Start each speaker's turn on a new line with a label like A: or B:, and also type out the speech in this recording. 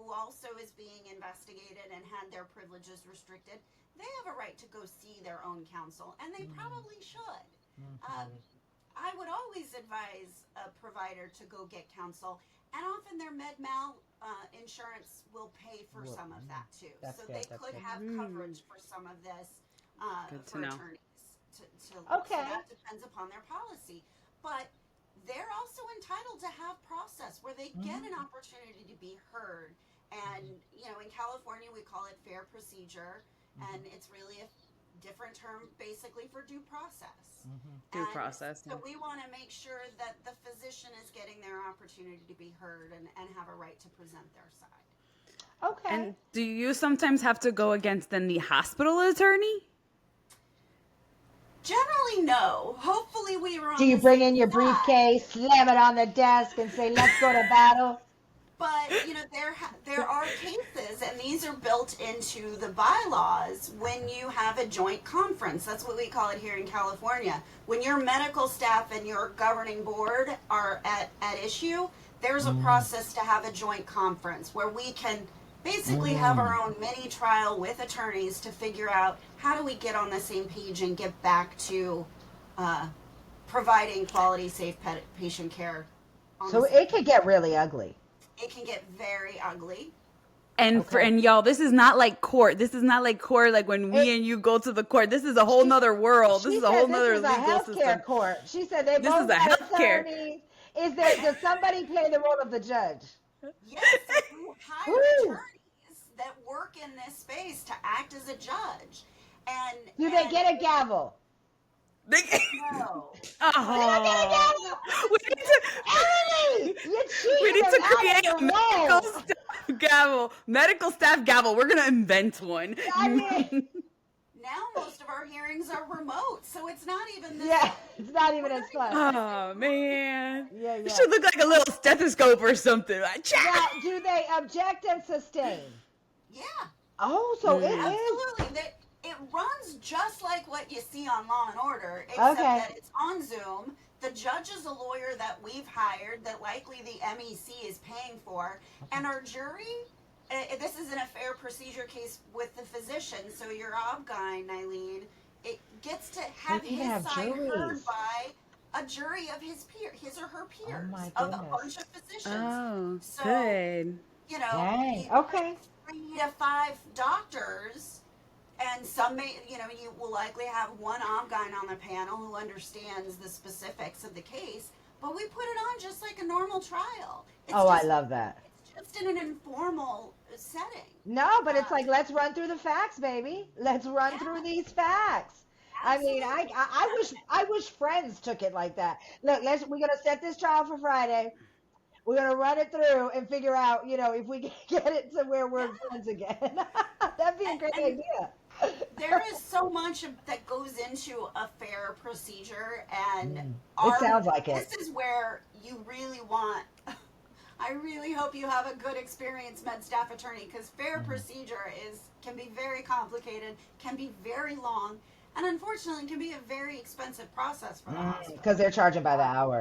A: who also is being investigated and had their privileges restricted, they have a right to go see their own counsel, and they probably should. I would always advise a provider to go get counsel, and often their med mal insurance will pay for some of that too. So they could have coverage for some of this for attorneys. So that depends upon their policy. But they're also entitled to have process where they get an opportunity to be heard. And, in California, we call it fair procedure, and it's really a different term basically for due process.
B: Due process.
A: So we want to make sure that the physician is getting their opportunity to be heard and have a right to present their side.
C: Okay.
B: And do you sometimes have to go against then the hospital attorney?
A: Generally, no. Hopefully, we were on
C: Do you bring in your briefcase, slam it on the desk, and say, let's go to battle?
A: But, there are cases, and these are built into the bylaws when you have a joint conference. That's what we call it here in California. When your medical staff and your governing board are at issue, there's a process to have a joint conference where we can basically have our own mini trial with attorneys to figure out how do we get on the same page and get back to providing quality, safe patient care.
C: So it could get really ugly.
A: It can get very ugly.
B: And and y'all, this is not like court. This is not like court like when me and you go to the court. This is a whole nother world. This is a whole nother legal system.
C: Healthcare court. She said they both
B: is a
C: have
B: healthcare.
C: attorneys. Does somebody play the role of the judge?
A: Yes, you hire attorneys that work in this space to act as a judge. And
C: do they get a gavel?
A: No.
C: They don't get a gavel.
B: We need to create a medical staff gavel. Medical staff gavel. We're gonna invent one.
A: Now most of our hearings are remote, so it's not even this.
C: Yeah, it's not even as fun.
B: Oh man.
C: Yeah.
B: It should look like a little stethoscope or something. Like,
C: now, do they object and sustain?
A: Yeah.
C: Oh, so it is.
A: Absolutely. It runs just like what you see on Law and Order, except that it's on Zoom. The judge is a lawyer that we've hired that likely the MEC is paying for. And our jury, this isn't a fair procedure case with the physician, so your ob guy, Nyleen, it gets to have his side heard by a jury of his or her peers, of a bunch of physicians.
B: Oh,
A: so,
B: good.
C: Dang. Okay.
A: 3 to 5 doctors. And some may, you will likely have one OB-GYN on the panel who understands the specifics of the case, but we put it on just like a normal trial.
C: I love that.
A: It's just in an informal setting.
C: No, but it's like, let's run through the facts, baby. Let's run through these facts. Absolutely. I mean, I wish Friends took it like that. Look, we're gonna set this trial for Friday. We're gonna run it through and figure out, if we can get it to where we're friends again. That'd be a great idea.
A: There is so much that goes into a fair procedure, and
C: it sounds like it.
A: This is where you really want. I really hope you have a good experienced med staff attorney, because fair procedure can be very complicated, can be very long, and unfortunately can be a very expensive process for the hospital.
C: Because they're charging by the hour.